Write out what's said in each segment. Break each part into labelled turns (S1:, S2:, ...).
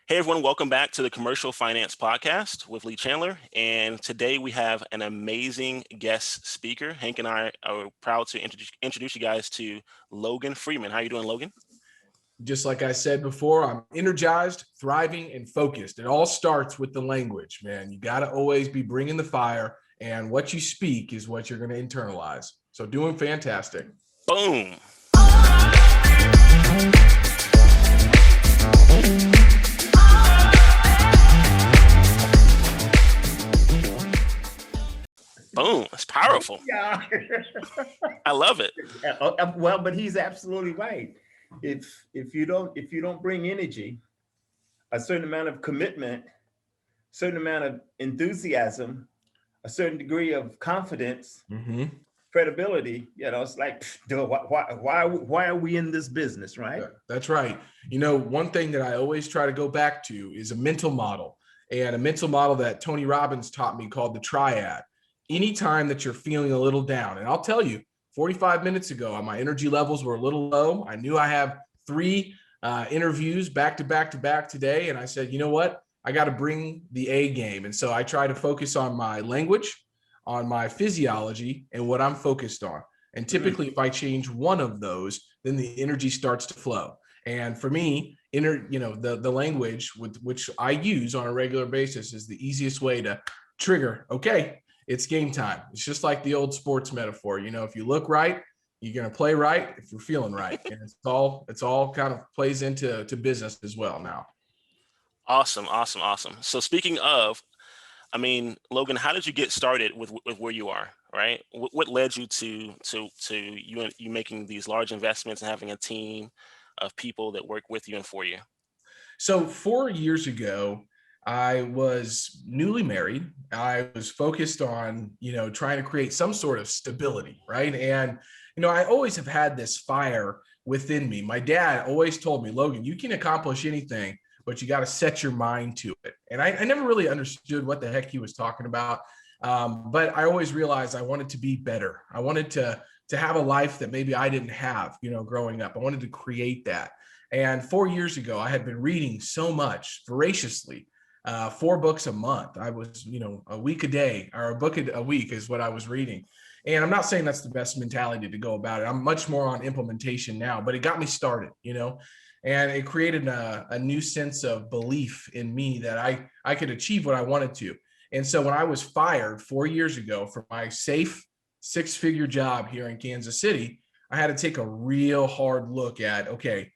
S1: Hey everyone, welcome back to the Commercial Finance Podcast with Lee Chandler. And today we have an amazing guest speaker. Hank and I are proud to introduce you guys to Logan Freeman. How are you doing, Logan?
S2: Just like I said before, I'm energized, thriving, and focused. It all starts with the language, man. You got to always be bringing the fire, and what you speak is what you're going to internalize. So doing fantastic.
S1: Boom. Boom. It's powerful.
S3: Yeah.
S1: I love it.
S3: Well, but he's absolutely right. If you don't bring energy, a certain amount of commitment, certain amount of enthusiasm, a certain degree of confidence, credibility, it's like, why are we in this business, right?
S2: That's right. One thing that I always try to go back to is a mental model, and a mental model that Tony Robbins taught me called the triad. Anytime that you're feeling a little down, and I'll tell you, 45 minutes ago, my energy levels were a little low. I knew I have 3 interviews back to back today. And I said, you know what? I got to bring the A game. And so I try to focus on my language, on my physiology, and what I'm focused on. And typically, if I change one of those, then the energy starts to flow. And for me, the language which I use on a regular basis is the easiest way to trigger. Okay, it's game time. It's just like the old sports metaphor. If you look right, you're going to play right if you're feeling right. And it's all kind of plays into business as well now.
S1: Awesome. So speaking of, Logan, how did you get started with where you are, right? What led you to you making these large investments and having a team of people that work with you and for you?
S2: So 4 years ago, I was newly married. I was focused on, trying to create some sort of stability, right? And, I always have had this fire within me. My dad always told me, Logan, you can accomplish anything, but you got to set your mind to it. And I never really understood what the heck he was talking about. But I always realized I wanted to be better. I wanted to have a life that maybe I didn't have, growing up. I wanted to create that. And 4 years ago, I had been reading so much voraciously. 4 books a month. I was, a week a day, or a book a week is what I was reading. And I'm not saying that's the best mentality to go about it. I'm much more on implementation now, but it got me started, and it created a new sense of belief in me that I could achieve what I wanted to. And so when I was fired 4 years ago from my safe 6-figure job here in Kansas City, I had to take a real hard look at, okay,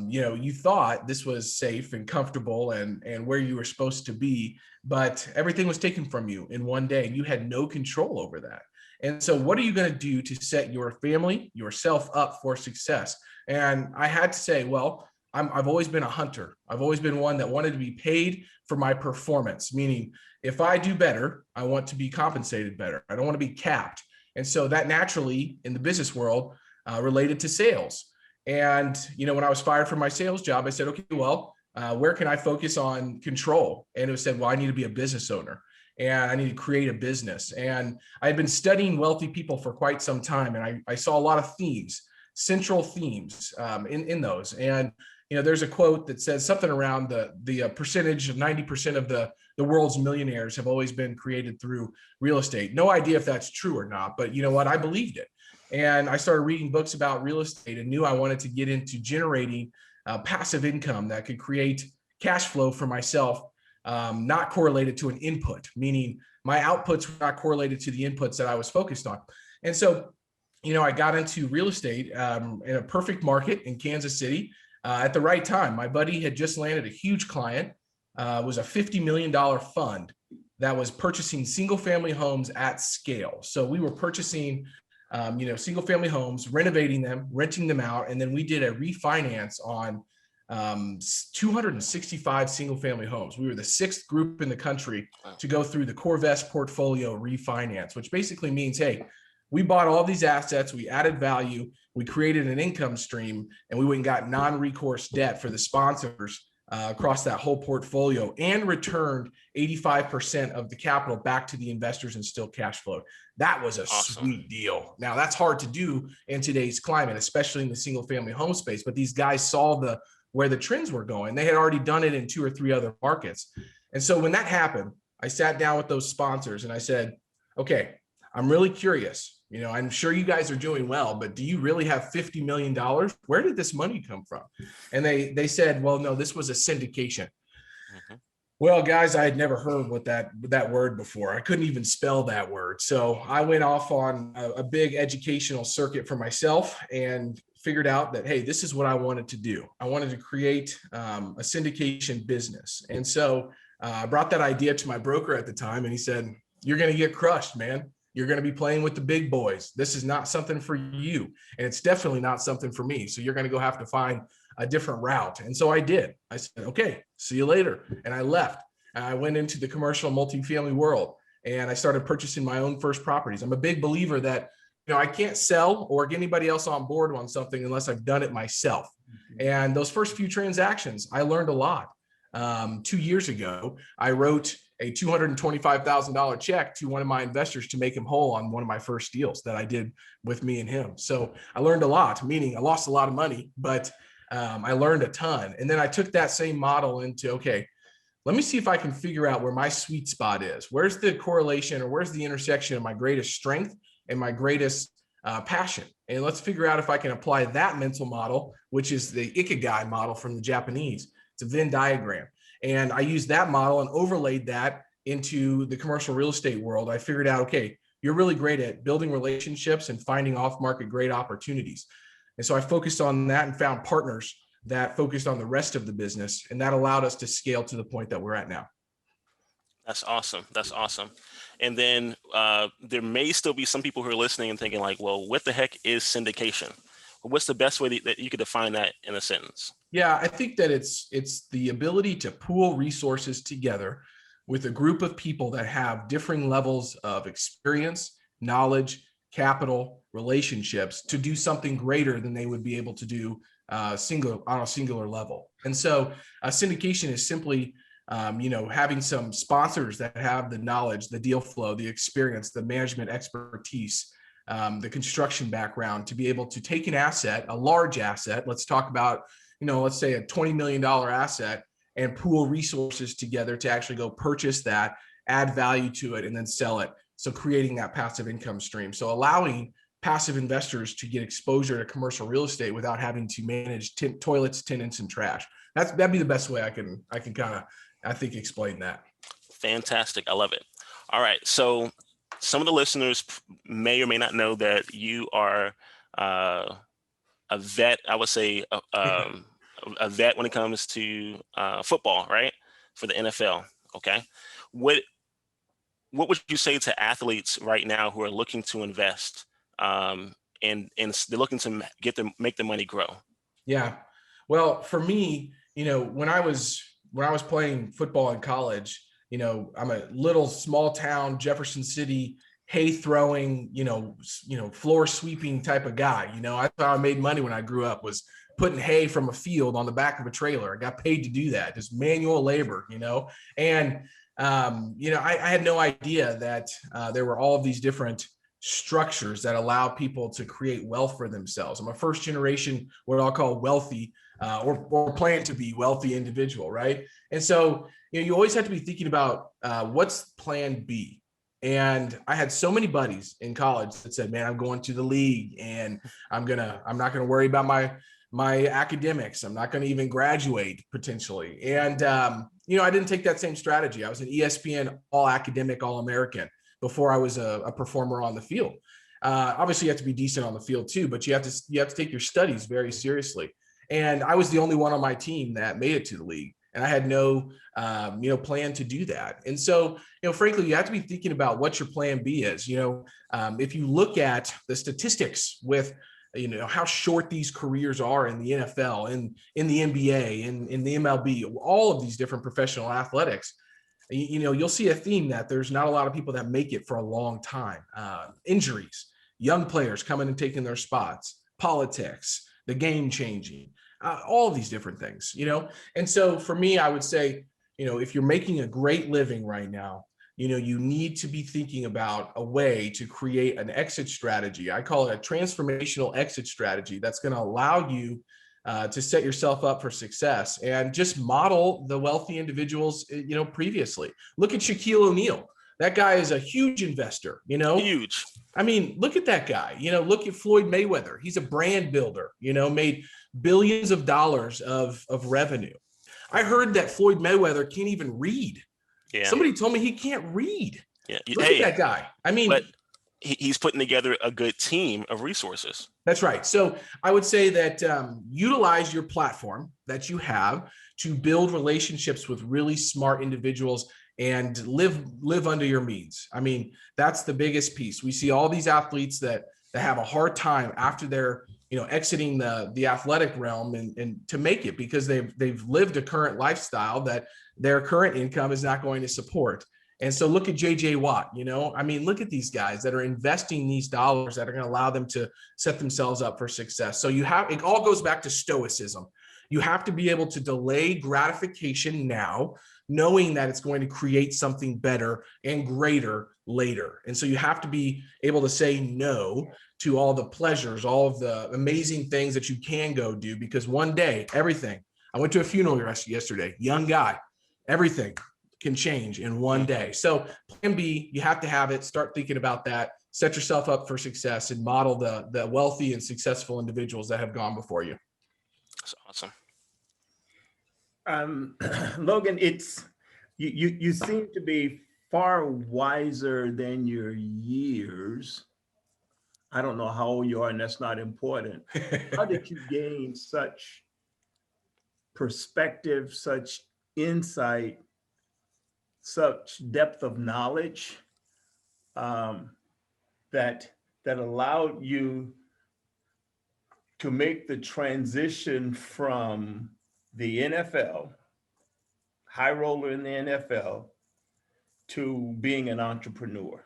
S2: you thought this was safe and comfortable and where you were supposed to be, but everything was taken from you in one day and you had no control over that. And so what are you going to do to set your family, yourself up for success? And I had to say, well, I've always been a hunter. I've always been one that wanted to be paid for my performance, meaning if I do better, I want to be compensated better. I don't want to be capped. And so that naturally in the business world related to sales. And, when I was fired from my sales job, I said, okay, well, where can I focus on control? And it was said, well, I need to be a business owner and I need to create a business. And I had been studying wealthy people for quite some time. And I saw a lot of themes, central themes in those. And, there's a quote that says something around the percentage of 90% of the world's millionaires have always been created through real estate. No idea if that's true or not, but you know what? I believed it. And I started reading books about real estate and knew I wanted to get into generating passive income that could create cash flow for myself, not correlated to an input, meaning my outputs were not correlated to the inputs that I was focused on. And so, I got into real estate in a perfect market in Kansas City at the right time. My buddy had just landed a huge client, was a $50 million fund that was purchasing single family homes at scale. So we were purchasing single family homes, renovating them, renting them out. And then we did a refinance on 265 single family homes. We were the 6th group in the country to go through the Corvest portfolio refinance, which basically means, hey, we bought all these assets, we added value, we created an income stream, and we went and got non-recourse debt for the sponsors across that whole portfolio and returned 85% of the capital back to the investors and still cash flow. That was a sweet deal. Now that's hard to do in today's climate, especially in the single family home space, but these guys saw where the trends were going. They had already done it in 2 or 3 other markets. And so when that happened, I sat down with those sponsors and I said, okay, I'm really curious. I'm sure you guys are doing well, but do you really have $50 million? Where did this money come from? And they said, well, no, this was a syndication.
S1: Mm-hmm.
S2: Well, guys, I had never heard what that word before. I couldn't even spell that word. So I went off on a big educational circuit for myself and figured out that, hey, this is what I wanted to do. I wanted to create a syndication business. And so I brought that idea to my broker at the time, and he said, you're going to get crushed, man. You're going to be playing with the big boys. This is not something for you. And it's definitely not something for me. So you're going to go have to find a different route. And so I did. I said, okay, see you later. And I left. And I went into the commercial multifamily world, and I started purchasing my own first properties. I'm a big believer that, I can't sell or get anybody else on board on something unless I've done it myself. And those first few transactions, I learned a lot. 2 years ago, I wrote a $225,000 check to one of my investors to make him whole on one of my first deals that I did with me and him. So I learned a lot, meaning I lost a lot of money, but I learned a ton. And then I took that same model into, okay, let me see if I can figure out where my sweet spot is. Where's the correlation, or where's the intersection of my greatest strength and my greatest passion? And let's figure out if I can apply that mental model, which is the Ikigai model from the Japanese. It's a Venn diagram. And I used that model and overlaid that into the commercial real estate world. I figured out, okay, you're really great at building relationships and finding off-market great opportunities. And so I focused on that and found partners that focused on the rest of the business. And that allowed us to scale to the point that we're at now.
S1: That's awesome. That's awesome. And then there may still be some people who are listening and thinking like, well, what the heck is syndication? What's the best way that you could define that in a sentence?
S2: Yeah, I think that it's the ability to pool resources together with a group of people that have differing levels of experience, knowledge, capital, relationships to do something greater than they would be able to do on a singular level. And so syndication is simply having some sponsors that have the knowledge, the deal flow, the experience, the management expertise, the construction background to be able to take an asset, a large asset. Let's talk about, let's say a $20 million asset, and pool resources together to actually go purchase that, add value to it, and then sell it. So creating that passive income stream. So allowing passive investors to get exposure to commercial real estate without having to manage toilets, tenants, and trash. That'd be the best way I can kind of, I think, explain that.
S1: Fantastic. I love it. All right. So some of the listeners may or may not know that you are a vet. I would say a vet when it comes to football, right? For the NFL. Okay. What would you say to athletes right now who are looking to invest and they're looking to make the money grow?
S2: Yeah. Well, for me, when I was playing football in college, I'm a little small town, Jefferson City, hay throwing, floor sweeping type of guy. I thought I made money when I grew up was putting hay from a field on the back of a trailer. I got paid to do that, just manual labor, and I had no idea that there were all of these different structures that allow people to create wealth for themselves. I'm a first generation, what I'll call wealthy or plan to be wealthy individual, right? And so you always have to be thinking about what's plan B. And I had so many buddies in college that said, man, I'm going to the league and I'm not gonna worry about my academics. I'm not going to even graduate potentially. And, I didn't take that same strategy. I was an ESPN all academic, all American before I was a performer on the field. Obviously you have to be decent on the field too, but you have to take your studies very seriously. And I was the only one on my team that made it to the league. And I had no, plan to do that. And so, frankly, you have to be thinking about what your plan B is. If you look at the statistics with, how short these careers are in the NFL, in the NBA, in the MLB, all of these different professional athletics, you'll see a theme that there's not a lot of people that make it for a long time. Injuries, young players coming and taking their spots, politics, the game changing, all of these different things, And so for me, I would say, if you're making a great living right now, you need to be thinking about a way to create an exit strategy. I call it a transformational exit strategy that's going to allow you to set yourself up for success, and just model the wealthy individuals, previously. Look at Shaquille O'Neal. That guy is a huge investor,
S1: Huge.
S2: I mean, look at that guy, look at Floyd Mayweather. He's a brand builder, made billions of dollars of revenue. I heard that Floyd Mayweather can't even read.
S1: Yeah.
S2: Somebody told me he can't read.
S1: Yeah.
S2: Look at that guy. I mean,
S1: but he's putting together a good team of resources.
S2: That's right. So I would say that utilize your platform that you have to build relationships with really smart individuals and live under your means. I mean, that's the biggest piece. We see all these athletes that have a hard time after they're exiting the athletic realm and to make it, because they've lived a current lifestyle that their current income is not going to support. And so look at JJ Watt, I mean, look at these guys that are investing these dollars that are going to allow them to set themselves up for success. So it all goes back to stoicism. You have to be able to delay gratification now, knowing that it's going to create something better and greater later. And so you have to be able to say no to all the pleasures, all of the amazing things that you can go do, because one day, everything. I went to a funeral yesterday, young guy, everything can change in one day. So plan B, you have to have it. Start thinking about that. Set yourself up for success and model the wealthy and successful individuals that have gone before you.
S1: That's awesome.
S3: Logan, you seem to be far wiser than your years. I don't know how old you are, and that's not important. How did you gain such perspective, such insight, such depth of knowledge that allowed you to make the transition from the NFL, high roller in the NFL, to being an entrepreneur?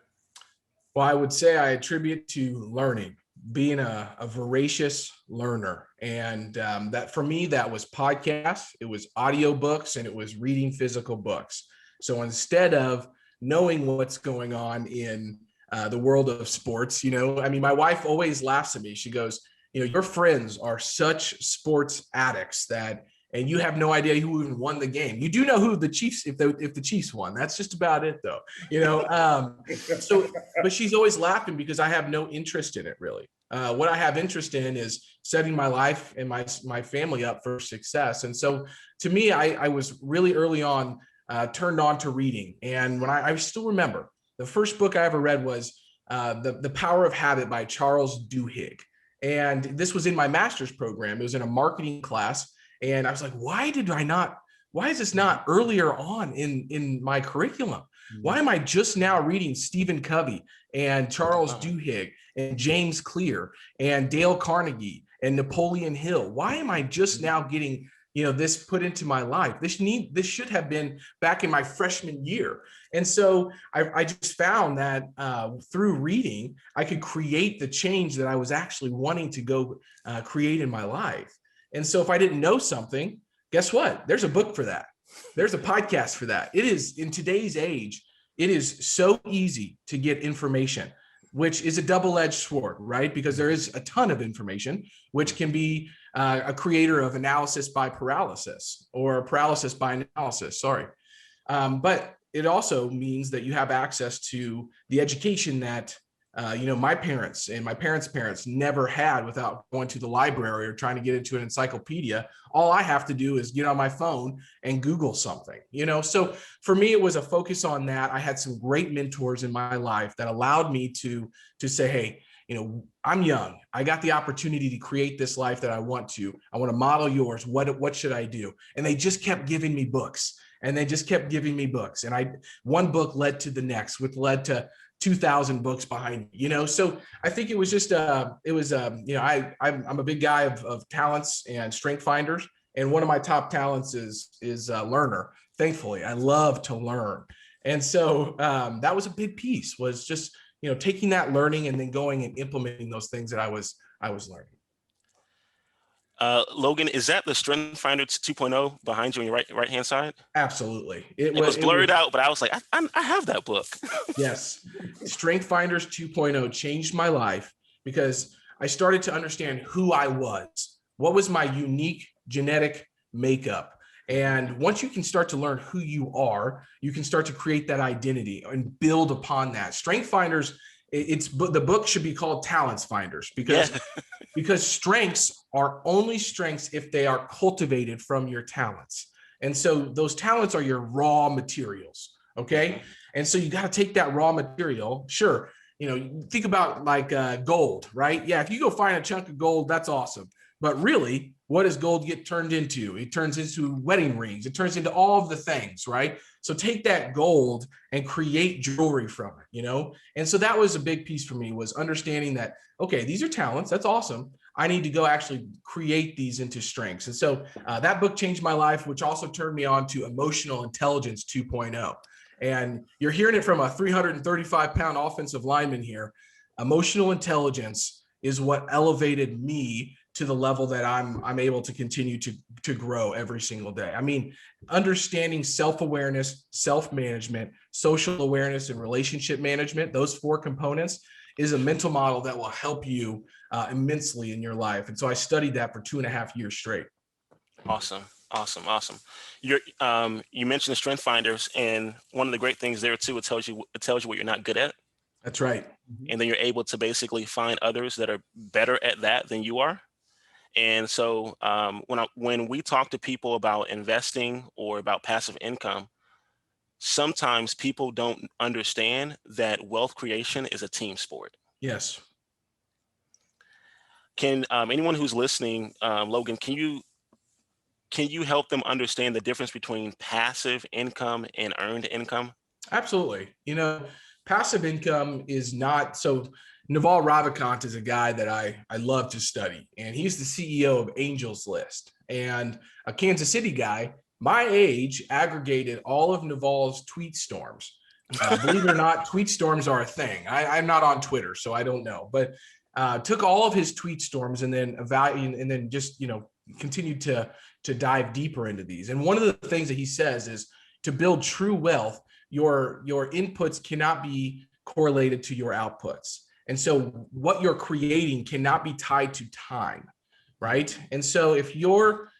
S2: Well, I would say I attribute to learning, being a voracious learner. And that for me, that was podcasts, it was audiobooks, and it was reading physical books. So instead of knowing what's going on in the world of sports, I mean, my wife always laughs at me. She goes, your friends are such sports addicts and you have no idea who even won the game. You do know who the Chiefs, if the Chiefs won. That's just about it, though. But she's always laughing because I have no interest in it, really. What I have interest in is setting my life and my family up for success. And so, to me, I was really early on turned on to reading. And when I still remember, the first book I ever read was The Power of Habit by Charles Duhigg. And this was in my master's program. It was in a marketing class. And I was like, why is this not earlier on in my curriculum? Why am I just now reading Stephen Covey and Charles Duhigg and James Clear and Dale Carnegie and Napoleon Hill? Why am I just now getting this put into my life? This should have been back in my freshman year. And so I just found that through reading, I could create the change that I was actually wanting to go create in my life. And so if I didn't know something, guess what? There's a book for that. There's a podcast for that. It is, in today's age, it is so easy to get information, which is a double-edged sword, right? Because there is a ton of information, which can be a creator of analysis by paralysis or paralysis by analysis, sorry. But it also means that you have access to the education that my parents and my parents' parents never had without going to the library or trying to get into an encyclopedia. All I have to do is get on my phone and Google something, So for me, it was a focus on that. I had some great mentors in my life that allowed me to say, hey, I'm young. I got the opportunity to create this life that I want to. I want to model yours. What should I do? And they just kept giving me books. And they just kept giving me books. And one book led to the next, which led to 2,000 books behind me, So I think it was just, I'm a big guy of talents and strength finders. And one of my top talents is a learner. Thankfully, I love to learn. And so that was a big piece, was just, taking that learning and then going and implementing those things that I was learning.
S1: Logan, is that the Strength Finder 2.0 behind you on your right hand side?
S2: Absolutely.
S1: It was blurred out, but I was like, I have that book.
S2: Yes. Strength Finders 2.0 changed my life because I started to understand who I was, what was my unique genetic makeup? And once you can start to learn who you are, you can start to create that identity and build upon that. Strength Finders, the book should be called Talents Finders, because strengths are only strengths if they are cultivated from your talents. And so those talents are your raw materials. Okay. And so you got to take that raw material. Sure. Think about like gold, right? Yeah. If you go find a chunk of gold, that's awesome. But really, what does gold get turned into? It turns into wedding rings. It turns into all of the things, right? So take that gold and create jewelry from it, And so that was a big piece for me, was understanding that, okay, these are talents. That's awesome. I need to go actually create these into strengths. And so that book changed my life, which also turned me on to Emotional Intelligence 2.0. And you're hearing it from a 335-pound offensive lineman here. Emotional intelligence is what elevated me to the level that I'm able to continue to grow every single day. I mean, understanding self-awareness, self-management, social awareness, and relationship management, those 4 components, is a mental model that will help you immensely in your life. And so I studied that for 2.5 years straight.
S1: Awesome. You mentioned the Strength Finders, and one of the great things there too, it tells you what you're not good at.
S2: That's right.
S1: And then you're able to basically find others that are better at that than you are. And so when we talk to people about investing or about passive income, sometimes people don't understand that wealth creation is a team sport.
S2: Yes.
S1: Can anyone who's listening, Logan, can you help them understand the difference between passive income and earned income?
S2: Absolutely. Passive income is not so. Naval Ravikant is a guy that I love to study, and he's the CEO of Angels List, and a Kansas City guy, my age, aggregated all of Naval's tweet storms. Believe it or not, tweet storms are a thing. I'm not on Twitter, so I don't know, but took all of his tweet storms and then evaluated, and then just continued to dive deeper into these. And one of the things that he says is, to build true wealth, your inputs cannot be correlated to your outputs. And so what you're creating cannot be tied to time, right? And so if your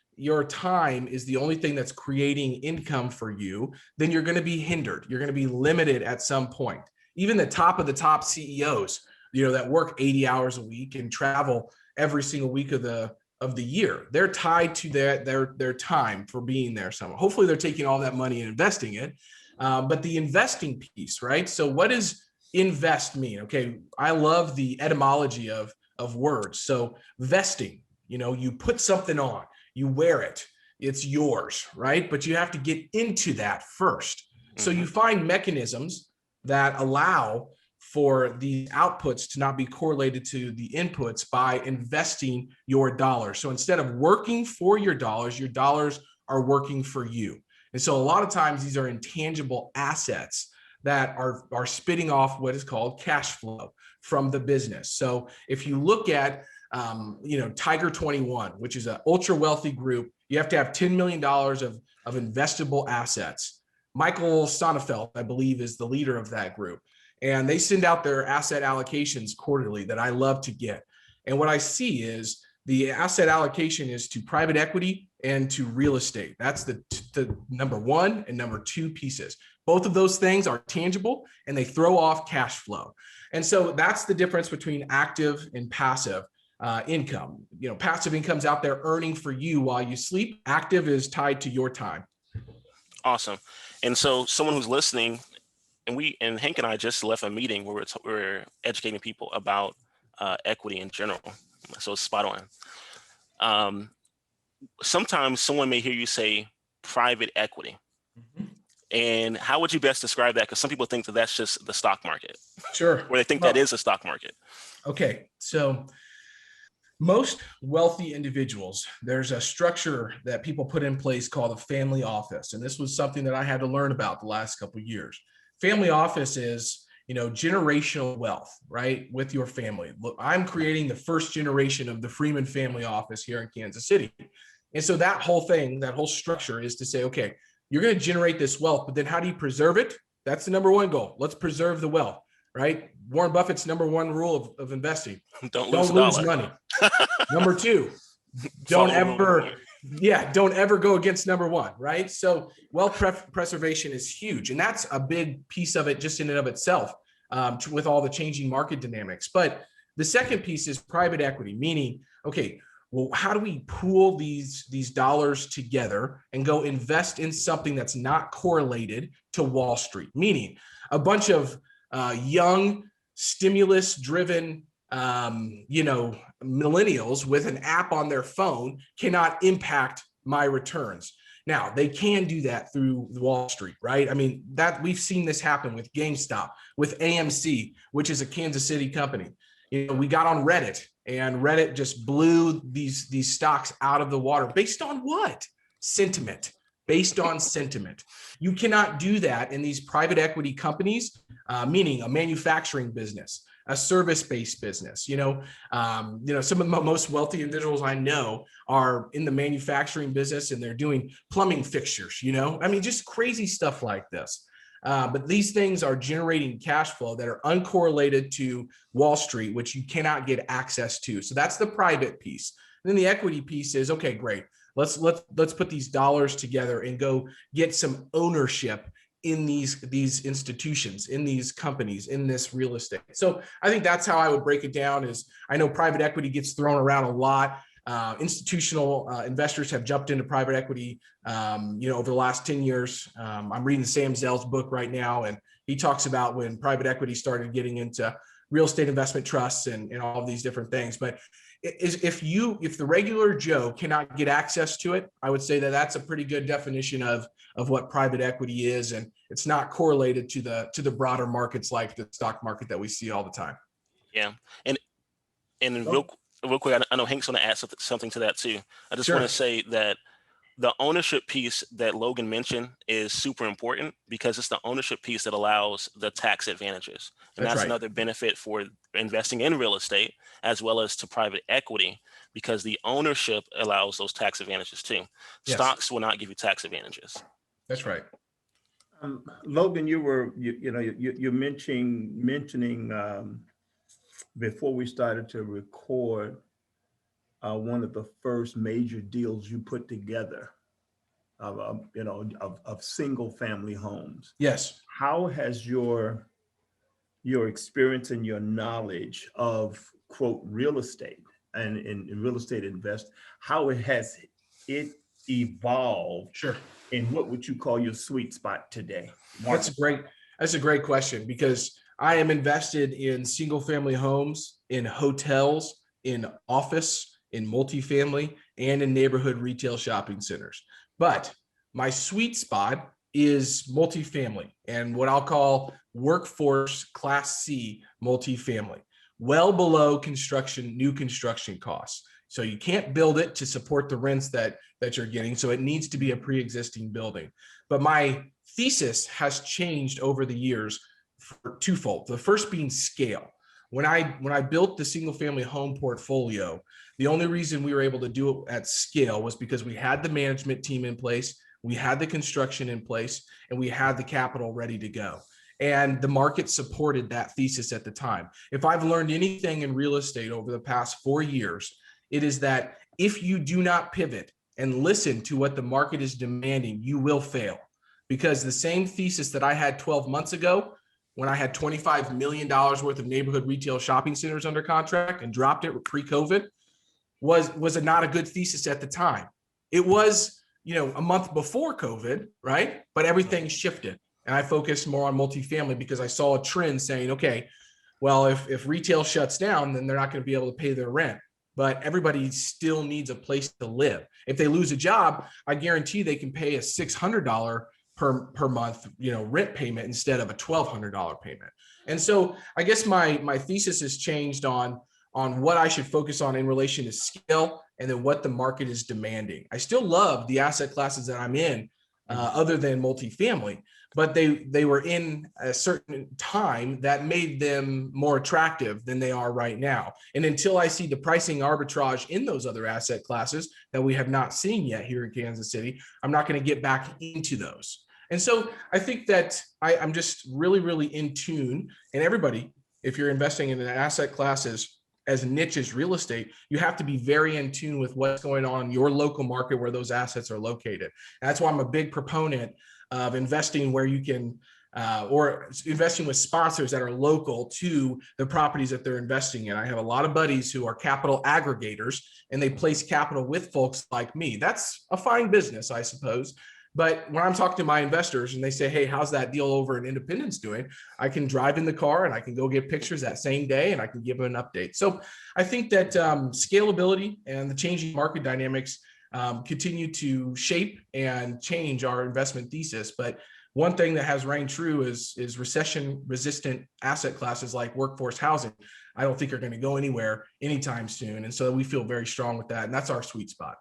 S2: time is the only thing that's creating income for you, then you're going to be hindered. You're going to be limited at some point. Even the top of the top CEOs, that work 80 hours a week and travel every single week of the year, they're tied to their time for being there somewhere. Hopefully they're taking all that money and investing it. But the investing piece, right? So what does invest mean? Okay, I love the etymology of words. So vesting, you put something on, you wear it, it's yours, right? But you have to get into that first. So you find mechanisms that allow for the outputs to not be correlated to the inputs by investing your dollars. So instead of working for your dollars are working for you. And so a lot of times these are intangible assets that are spitting off what is called cash flow from the business. So if you look at, Tiger 21, which is an ultra wealthy group, you have to have $10 million of investable assets. Michael Sonnenfeld, I believe, is the leader of that group. And they send out their asset allocations quarterly that I love to get. And what I see is the asset allocation is to private equity and to real estate. That's the number 1 and number 2 pieces. Both of those things are tangible and they throw off cash flow. And so that's the difference between active and passive income. Passive income's out there earning for you while you sleep. Active is tied to your time.
S1: Awesome. And so someone who's listening, and Hank and I just left a meeting where we're educating people about equity in general. So it's spot on. Sometimes someone may hear you say private equity. And how would you best describe that? Because some people think that that's just the stock market.
S2: Sure.
S1: Or they think that is a stock market.
S2: Okay. So most wealthy individuals, there's a structure that people put in place called a family office. And this was something that I had to learn about the last couple of years. Family office is, generational wealth, right? With your family. Look, I'm creating the first generation of the Freeman family office here in Kansas City. And so that whole thing, that whole structure is to say, okay, you're going to generate this wealth, but then how do you preserve it? That's the number 1 goal. Let's preserve the wealth, right? Warren Buffett's number 1 rule of investing.
S1: Don't lose
S2: money. Number 2, don't
S1: Follow number
S2: ever,
S1: one.
S2: don't ever go against number one, right? So wealth preservation is huge. And that's a big piece of it just in and of itself, with all the changing market dynamics. But the second piece is private equity, meaning, okay, well, how do we pool these dollars together and go invest in something that's not correlated to Wall Street? Meaning a bunch of young, stimulus-driven, millennials with an app on their phone cannot impact my returns. Now, they can do that through Wall Street, right? I mean, that we've seen this happen with GameStop, with AMC, which is a Kansas City company. We got on Reddit, and Reddit just blew these stocks out of the water based on what? Sentiment. Based on sentiment. You cannot do that in these private equity companies, meaning a manufacturing business, a service-based business. Some of the most wealthy individuals I know are in the manufacturing business, and they're doing plumbing fixtures. I mean, just crazy stuff like this. But these things are generating cash flow that are uncorrelated to Wall Street, which you cannot get access to. So that's the private piece. And then the equity piece is, okay, great. Let's put these dollars together and go get some ownership in these institutions, in these companies, in this real estate. So I think that's how I would break it down. Is I know private equity gets thrown around a lot. Institutional investors have jumped into private equity, over the last 10 years. I'm reading Sam Zell's book right now, and he talks about when private equity started getting into real estate investment trusts and all of these different things. But if the regular Joe cannot get access to it, I would say that that's a pretty good definition of what private equity is, and it's not correlated to the broader markets like the stock market that we see all the time.
S1: Yeah, and real quick, I know Hank's going to add something to that too. I just want to say that the ownership piece that Logan mentioned is super important, because it's the ownership piece that allows the tax advantages. And that's right. Another benefit for investing in real estate as well as to private equity, because the ownership allows those tax advantages too. Yes. Stocks will not give you tax advantages.
S2: That's right.
S3: Logan, you're mentioning before we started to record, one of the first major deals you put together of single family homes.
S2: Yes.
S3: How has your experience and your knowledge of, quote, real estate and in real estate invest, how has it evolved?
S2: Sure.
S3: And what would you call your sweet spot today?
S2: Mark? That's a great question, because I am invested in single family homes, in hotels, in office, in multifamily, and in neighborhood retail shopping centers. But my sweet spot is multifamily and what I'll call workforce Class C multifamily, well below new construction costs. So you can't build it to support the rents that you're getting. So it needs to be a pre-existing building. But my thesis has changed over the years for twofold. The first being scale. When I built the single family home portfolio, the only reason we were able to do it at scale was because we had the management team in place, we had the construction in place, and we had the capital ready to go. And the market supported that thesis at the time. If I've learned anything in real estate over the past 4 years, it is that if you do not pivot and listen to what the market is demanding, you will fail. Because the same thesis that I had 12 months ago, when I had $25 million worth of neighborhood retail shopping centers under contract and dropped it pre-COVID, was not a good thesis at the time. It was, a month before COVID, right? But everything shifted. And I focused more on multifamily because I saw a trend saying, okay, well, if retail shuts down, then they're not going to be able to pay their rent. But everybody still needs a place to live. If they lose a job, I guarantee they can pay a $600 per month, rent payment instead of a $1,200 payment. And so I guess my thesis has changed on what I should focus on in relation to scale and then what the market is demanding. I still love the asset classes that I'm in, other than multifamily, but they were in a certain time that made them more attractive than they are right now. And until I see the pricing arbitrage in those other asset classes that we have not seen yet here in Kansas City, I'm not going to get back into those. And so I think that I'm just really, really in tune. And everybody, if you're investing in an asset classes, as niche as real estate, you have to be very in tune with what's going on in your local market where those assets are located. And that's why I'm a big proponent of investing where you can, or investing with sponsors that are local to the properties that they're investing in. I have a lot of buddies who are capital aggregators, and they place capital with folks like me. That's a fine business, I suppose. But when I'm talking to my investors and they say, hey, how's that deal over in Independence doing? I can drive in the car and I can go get pictures that same day and I can give them an update. So I think that scalability and the changing market dynamics continue to shape and change our investment thesis. But one thing that has rang true is recession-resistant asset classes like workforce housing. I don't think are going to go anywhere anytime soon. And so we feel very strong with that. And that's our sweet spot.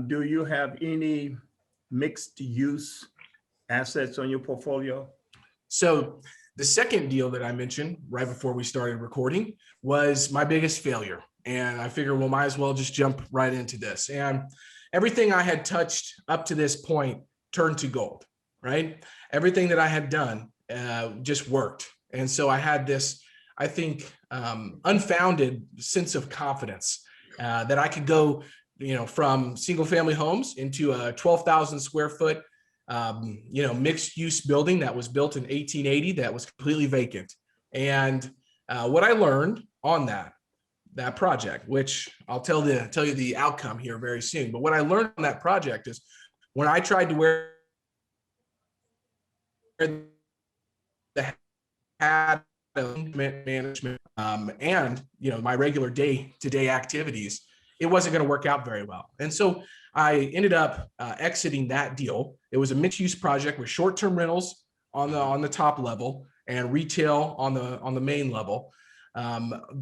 S3: Do you have any mixed use assets on your portfolio?
S2: So the second deal that I mentioned right before we started recording was my biggest failure. And I figured, well, might as well just jump right into this. And everything I had touched up to this point turned to gold, right? Everything that I had done just worked. And so I had this, I think, unfounded sense of confidence that I could go, from single family homes into a 12,000 square foot, mixed use building that was built in 1880 that was completely vacant. And what I learned on that project, which I'll tell you the outcome here very soon. But what I learned on that project is when I tried to wear the hat of management and my regular day-to-day activities, it wasn't going to work out very well. And so I ended up exiting that deal. It was a mixed-use project with short-term rentals on the top level and retail on the main level,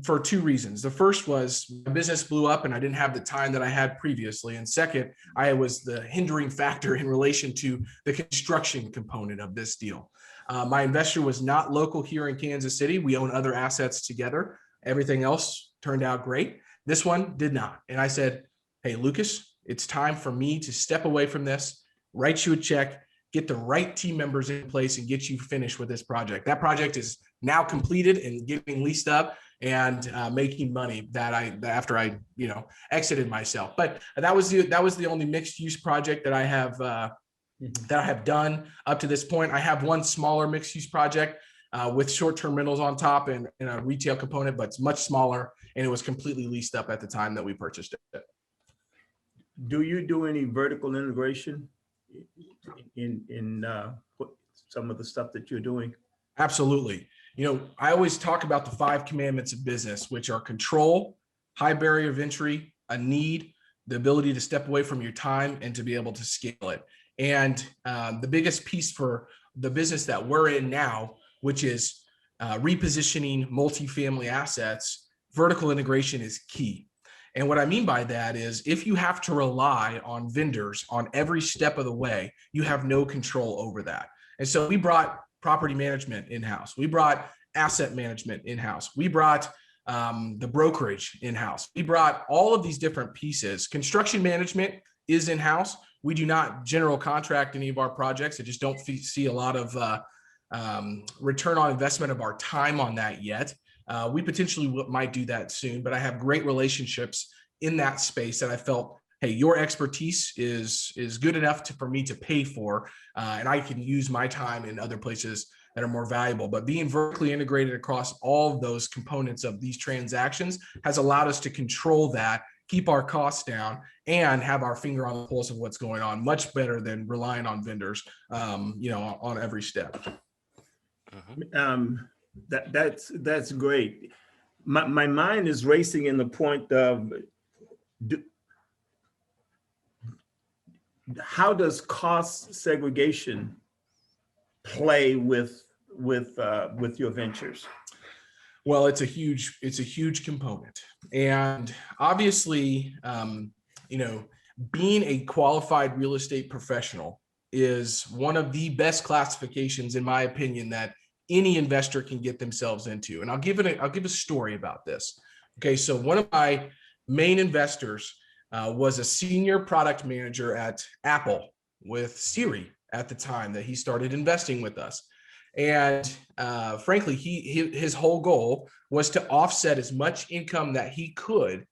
S2: for two reasons. The first was my business blew up and I didn't have the time that I had previously. And second, I was the hindering factor in relation to the construction component of this deal. My investor was not local here in Kansas City. We own other assets together. Everything else turned out great. This one did not. And I said, hey, Lucas, it's time for me to step away from this, write you a check, get the right team members in place and get you finished with this project. That project is now completed and getting leased up and making money after I exited myself. But that was the only mixed use project that I have done up to this point. I have one smaller mixed use project with short-term rentals on top and a retail component, but it's much smaller, and it was completely leased up at the time that we purchased it.
S3: Do you do any vertical integration in some of the stuff that you're doing?
S2: Absolutely. I always talk about the 5 commandments of business, which are control, high barrier of entry, a need, the ability to step away from your time, and to be able to scale it. And the biggest piece for the business that we're in now, which is repositioning multifamily assets, vertical integration is key. And what I mean by that is if you have to rely on vendors on every step of the way, you have no control over that. And so we brought property management in-house. We brought asset management in-house. We brought the brokerage in-house. We brought all of these different pieces. Construction management is in-house. We do not general contract any of our projects. I just don't see a lot of return on investment of our time on that yet. We potentially might do that soon, but I have great relationships in that space that I felt, hey, your expertise is good enough for me to pay for, and I can use my time in other places that are more valuable. But being vertically integrated across all of those components of these transactions has allowed us to control that, keep our costs down, and have our finger on the pulse of what's going on, much better than relying on vendors, on every step.
S3: That's great. My mind is racing in the point of how does cost segregation play with your ventures?
S2: Well, it's a huge component, and obviously, being a qualified real estate professional is one of the best classifications, in my opinion, that any investor can get themselves into. And I'll give a story about this. Okay, so one of my main investors was a senior product manager at Apple with Siri at the time that he started investing with us. And frankly, his whole goal was to offset as much income that he could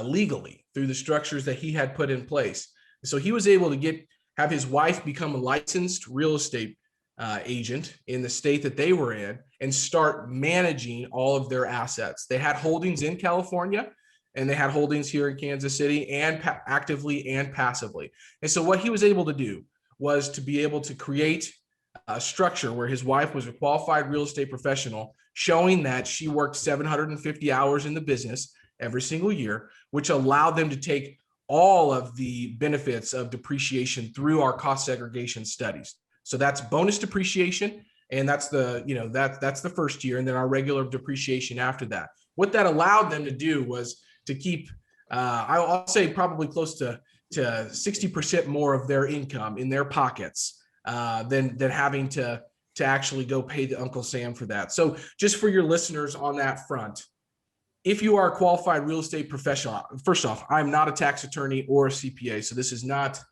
S2: legally through the structures that he had put in place. So he was able to have his wife become a licensed real estate agent in the state that they were in and start managing all of their assets. They had holdings in California and they had holdings here in Kansas City, and actively and passively. And so what he was able to do was to be able to create a structure where his wife was a qualified real estate professional, showing that she worked 750 hours in the business every single year, which allowed them to take all of the benefits of depreciation through our cost segregation studies. So that's bonus depreciation, and that's that's the first year, and then our regular depreciation after that. What that allowed them to do was to keep, I'll say probably close to 60% more of their income in their pockets than having to actually go pay the Uncle Sam for that. So just for your listeners on that front, if you are a qualified real estate professional, first off, I'm not a tax attorney or a CPA, so this is not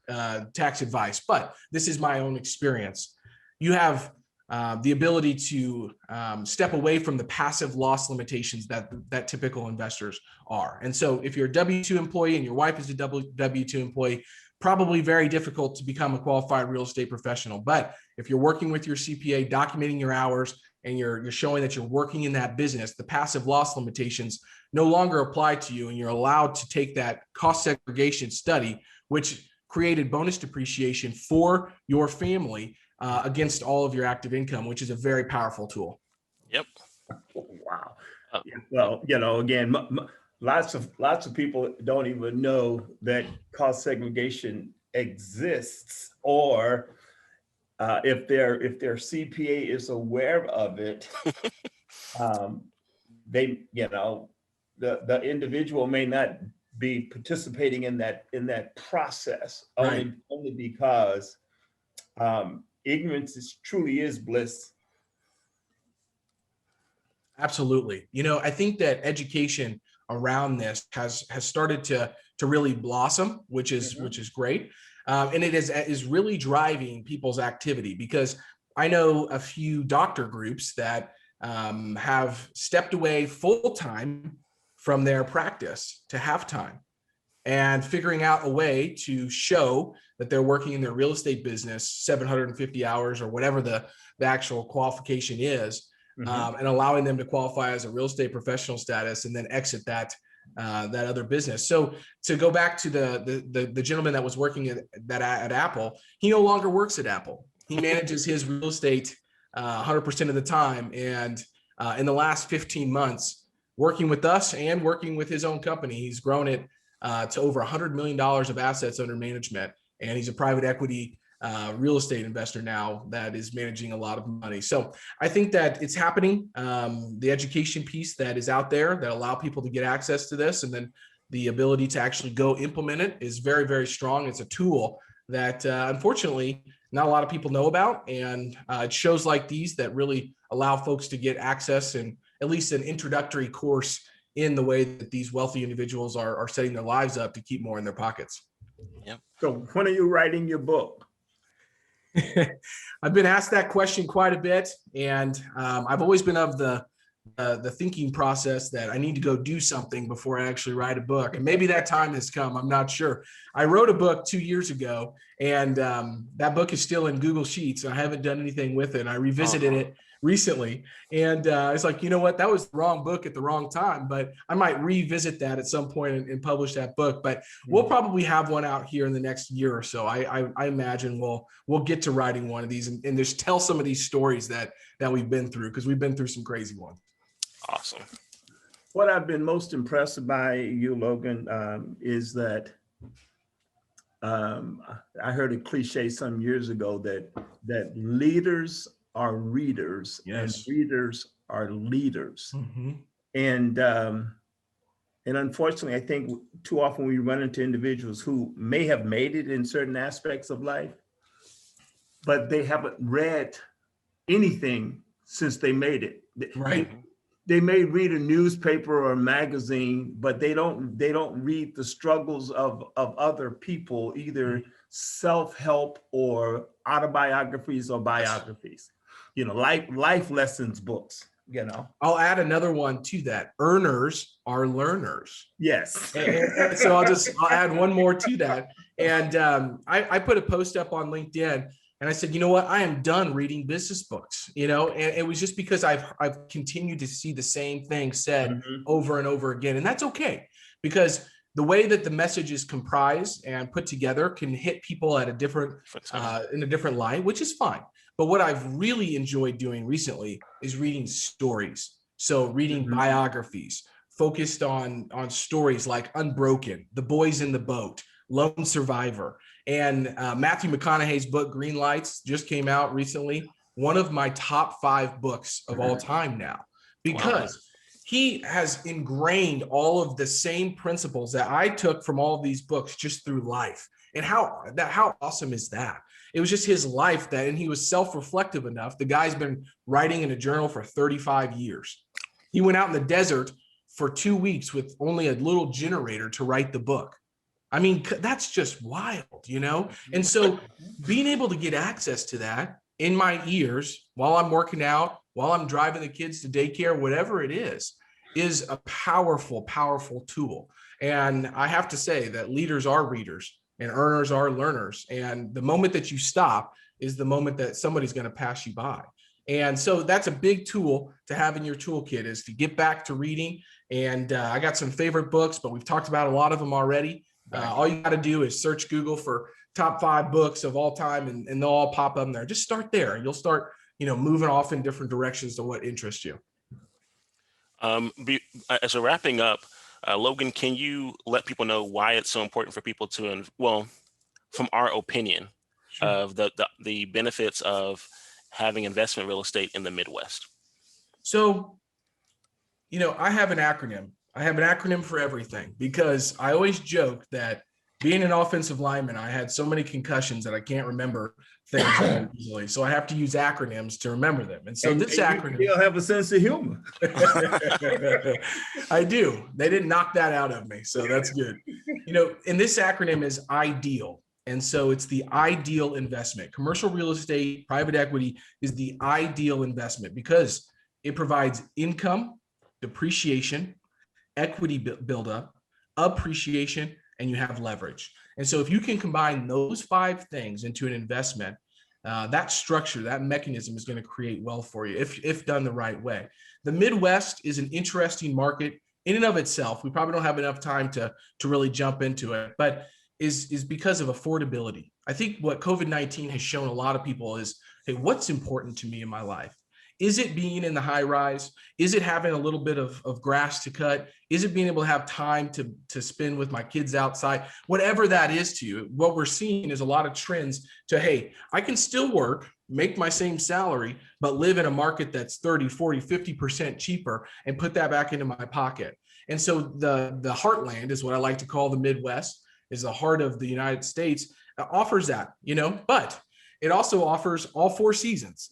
S2: tax advice, but this is my own experience. You have the ability to step away from the passive loss limitations that typical investors are. And so if you're a W-2 employee and your wife is a W-2 employee, probably very difficult to become a qualified real estate professional. But if you're working with your CPA, documenting your hours, and you're showing that you're working in that business, the passive loss limitations no longer apply to you, and you're allowed to take that cost segregation study, which created bonus depreciation for your family against all of your active income, which is a very powerful tool.
S1: Yep.
S3: Wow. Well, again, lots of people don't even know that cost segregation exists, or if their CPA is aware of it, they, the individual may not be participating in that process,
S2: Right.
S3: only because ignorance truly is bliss.
S2: Absolutely. I think that education around this has started to really blossom, which is great. And it is really driving people's activity, because I know a few doctor groups that have stepped away full time from their practice to have time, and figuring out a way to show that they're working in their real estate business 750 hours or whatever the actual qualification is, and allowing them to qualify as a real estate professional status and then exit that other business. So to go back to the gentleman that was working at Apple, he no longer works at Apple. He manages his real estate 100% of the time. And in the last 15 months, working with us and working with his own company, he's grown it to over $100 million of assets under management. And he's a private equity real estate investor now that is managing a lot of money. So I think that it's happening. The education piece that is out there that allow people to get access to this, and then the ability to actually go implement it, is very, very strong. It's a tool that unfortunately not a lot of people know about. And it shows like these that really allow folks to get access and at least an introductory course in the way that these wealthy individuals are setting their lives up to keep more in their pockets.
S1: Yep.
S3: So when are you writing your book?
S2: I've been asked that question quite a bit, and I've always been of the thinking process that I need to go do something before I actually write a book. And maybe that time has come. I'm not sure. I wrote a book 2 years ago, and that book is still in Google Sheets. I haven't done anything with it. I revisited it recently, and it's like, you know what, that was the wrong book at the wrong time, but I might revisit that at some point and publish that book. But we'll probably have one out here in the next year or so. I imagine we'll get to writing one of these and just tell some of these stories that we've been through, because we've been through some crazy ones.
S1: Awesome.
S3: What I've been most impressed by you, Logan, is that I heard a cliche some years ago that leaders are readers,
S2: Yes,
S3: and readers are leaders.
S2: Mm-hmm.
S3: And unfortunately, I think too often we run into individuals who may have made it in certain aspects of life, but they haven't read anything since they made it.
S2: Right.
S3: They may read a newspaper or a magazine, but they don't read the struggles of other people, either self-help or autobiographies or biographies. life lessons books,
S2: I'll add another one to that. Earners are learners.
S3: Yes.
S2: And so I'll add one more to that. And I put a post up on LinkedIn and I said, you know what, I am done reading business books, and it was just because I've continued to see the same thing said over and over again. And that's okay, because the way that the message is comprised and put together can hit people at a different, in a different light, which is fine. But what I've really enjoyed doing recently is reading stories. So reading biographies focused on stories like Unbroken, The Boys in the Boat, Lone Survivor, and Matthew McConaughey's book, Green Lights, just came out recently. One of my top 5 books of all time now, because he has ingrained all of the same principles that I took from all of these books just through life. And how awesome is that? It was just his life and he was self-reflective enough. The guy's been writing in a journal for 35 years. He went out in the desert for 2 weeks with only a little generator to write the book. I mean, that's just wild, And so being able to get access to that in my ears while I'm working out, while I'm driving the kids to daycare, whatever it is a powerful, powerful tool. And I have to say that leaders are readers and earners are learners. And the moment that you stop is the moment that somebody's going to pass you by. And so that's a big tool to have in your toolkit, is to get back to reading. And I got some favorite books, but we've talked about a lot of them already. All you got to do is search Google for top 5 books of all time, and they'll all pop up there. Just start there, and you'll start, moving off in different directions to what interests you.
S1: As we're wrapping up, Logan, can you let people know why it's so important for people to, from our opinion, of the benefits of having investment real estate in the Midwest?
S2: So, I have an acronym. I have an acronym for everything, because I always joke that being an offensive lineman, I had so many concussions that I can't remember things easily. So I have to use acronyms to remember them. And so this acronym.
S3: You have a sense of humor.
S2: I do. They didn't knock that out of me. So that's good. And this acronym is IDEAL. And so it's the ideal investment. Commercial real estate, private equity is the ideal investment because it provides income, depreciation, equity buildup, appreciation, and you have leverage. And so if you can combine those 5 things into an investment, that structure, that mechanism is going to create wealth for you if done the right way. The Midwest is an interesting market in and of itself. We probably don't have enough time to really jump into it, but is because of affordability. I think what COVID-19 has shown a lot of people is, hey, what's important to me in my life? Is it being in the high rise? Is it having a little bit of grass to cut? Is it being able to have time to spend with my kids outside? Whatever that is to you, what we're seeing is a lot of trends to, hey, I can still work, make my same salary, but live in a market that's 30, 40, 50% cheaper and put that back into my pocket. And so the heartland is what I like to call the Midwest, is the heart of the United States, offers that, but it also offers all 4 seasons,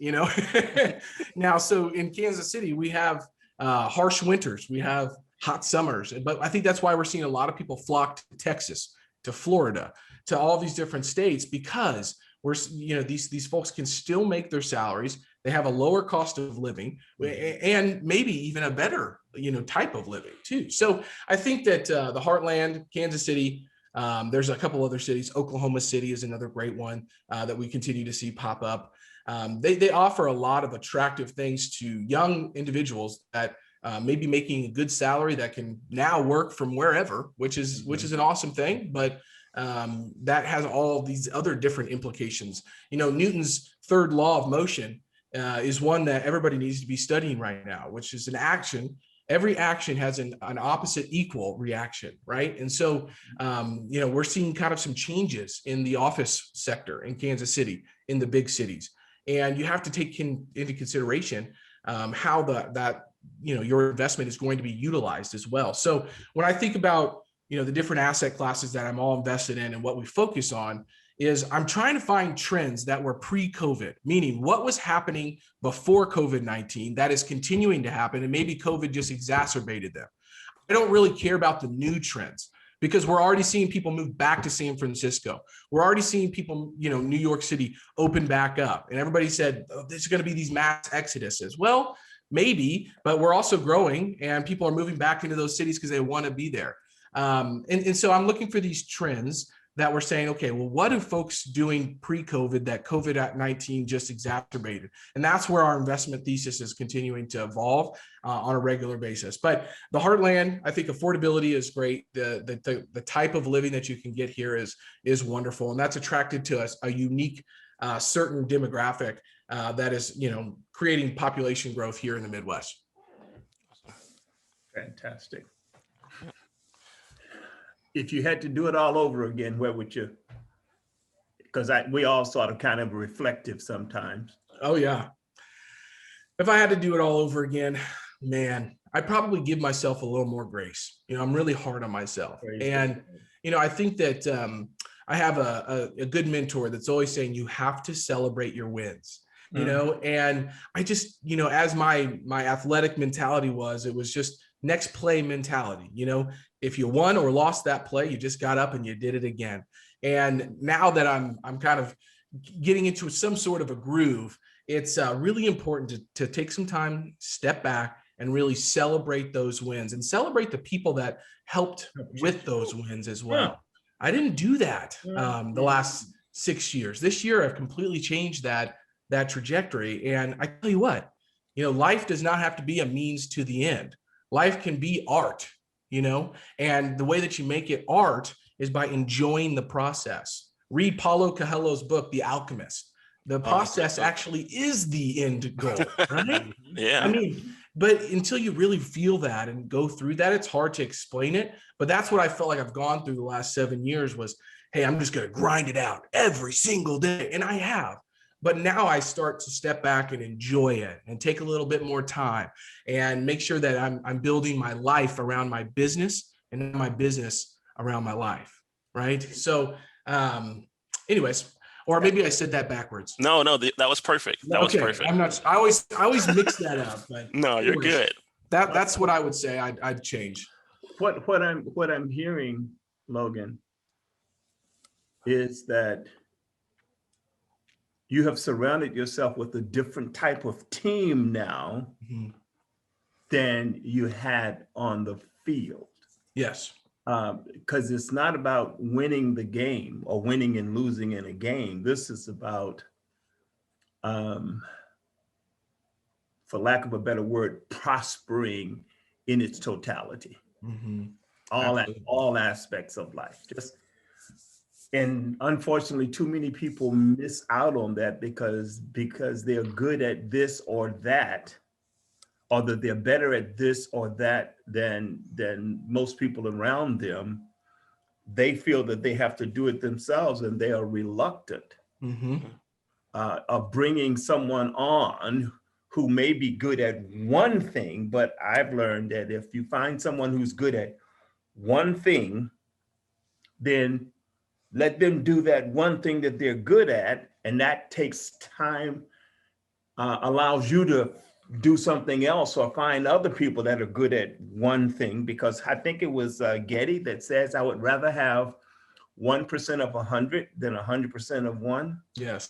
S2: Now, so in Kansas City, we have harsh winters, we have hot summers, but I think that's why we're seeing a lot of people flock to Texas, to Florida, to all these different states, because these folks can still make their salaries. They have a lower cost of living and maybe even a better, type of living too. So I think that the heartland, Kansas City, there's a couple other cities. Oklahoma City is another great one that we continue to see pop up. They offer a lot of attractive things to young individuals that may be making a good salary that can now work from wherever, which is an awesome thing. But that has all these other different implications. Newton's 3rd law of motion is one that everybody needs to be studying right now, which is an action. Every action has an opposite equal reaction, right? And so, we're seeing kind of some changes in the office sector in Kansas City, in the big cities. And you have to take into consideration how your investment is going to be utilized as well. So when I think about, the different asset classes that I'm all invested in and what we focus on, is I'm trying to find trends that were pre-COVID, meaning what was happening before COVID-19 that is continuing to happen, and maybe COVID just exacerbated them. I don't really care about the new trends, because we're already seeing people move back to San Francisco. We're already seeing people, New York City open back up. And everybody said, oh, there's going to be these mass exoduses. Well, maybe, but we're also growing and people are moving back into those cities because they want to be there. And so I'm looking for these trends that we're saying, okay, well, what are folks doing pre-COVID that COVID-19 just exacerbated? And that's where our investment thesis is continuing to evolve on a regular basis. But the Heartland, I think affordability is great. The type of living that you can get here is wonderful. And that's attracted to us a unique certain demographic that is, creating population growth here in the Midwest.
S3: Fantastic. If you had to do it all over again, where would you? Because we all sort of kind of reflective sometimes.
S2: Oh yeah. If I had to do it all over again, man, I'd probably give myself a little more grace. I'm really hard on myself. And, I think that I have a good mentor that's always saying you have to celebrate your wins. And I just, as my athletic mentality was, it was just next play mentality. If you won or lost that play, you just got up and you did it again. And now that I'm kind of getting into some sort of a groove, it's really important to take some time, step back, and really celebrate those wins and celebrate the people that helped with those wins as well. I didn't do that the last 6 years. This year, I've completely changed that trajectory. And I tell you what, life does not have to be a means to the end. Life can be art, and the way that you make it art is by enjoying the process. Read Paulo Coelho's book, The Alchemist. The process actually is the end goal, right?
S1: Yeah.
S2: But until you really feel that and go through that, it's hard to explain it. But that's what I felt like I've gone through the last 7 years was, hey, I'm just going to grind it out every single day. And I have. But now I start to step back and enjoy it and take a little bit more time and make sure that I'm building my life around my business and my business around my life, right? So anyways, or maybe I said that backwards.
S1: No, that was perfect. That was perfect.
S2: I always mix that up. But
S1: no, you're good.
S2: That's what I would say I'd change.
S3: What I'm hearing, Logan, is that you have surrounded yourself with a different type of team now than you had on the field.
S2: Yes.
S3: Because it's not about winning the game or winning and losing in a game. This is about, for lack of a better word, prospering in its totality. All aspects of life. And unfortunately, too many people miss out on that because they're good at this or that, or that they're better at this or that than most people around them. They feel that they have to do it themselves, and they are reluctant of bringing someone on who may be good at one thing. But I've learned that if you find someone who's good at one thing, then let them do that one thing that they're good at, and that takes time, allows you to do something else or find other people that are good at one thing. Because I think it was Getty that says, I would rather have 1% of 100 than 100% of one.
S2: Yes,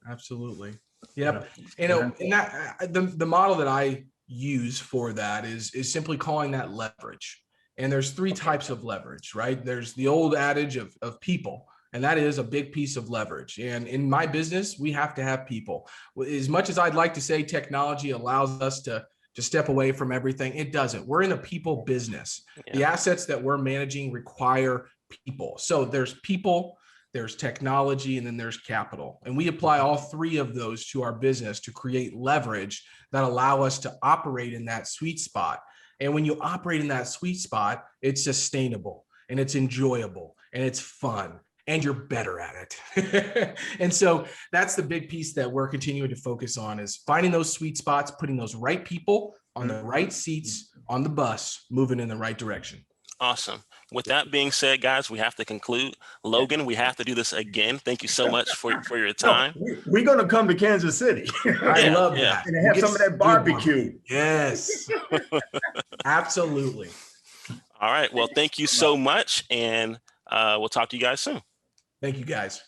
S2: absolutely. Yep. And that the model that I use for that is simply calling that leverage. And there's three types of leverage, right? There's the old adage of people, and that is a big piece of leverage. And in my business, we have to have people. As much as I'd like to say technology allows us to step away from everything, it doesn't. We're in a people business. Yeah. The assets that we're managing require people. So there's people, there's technology, and then there's capital. And we apply all three of those to our business to create leverage that allow us to operate in that sweet spot. And when you operate in that sweet spot, it's sustainable and it's enjoyable and it's fun and you're better at it. And so that's the big piece that we're continuing to focus on, is finding those sweet spots, putting those right people on the right seats on the bus, moving in the right direction.
S1: Awesome. With that being said, guys, we have to conclude. Logan, we have to do this again. Thank you so much for your time.
S3: No, we're going to come to Kansas City.
S2: I love that.
S3: And have some of that barbecue.
S2: Yes, absolutely.
S1: All right. Well, thank you so much. And we'll talk to you guys soon.
S2: Thank you, guys.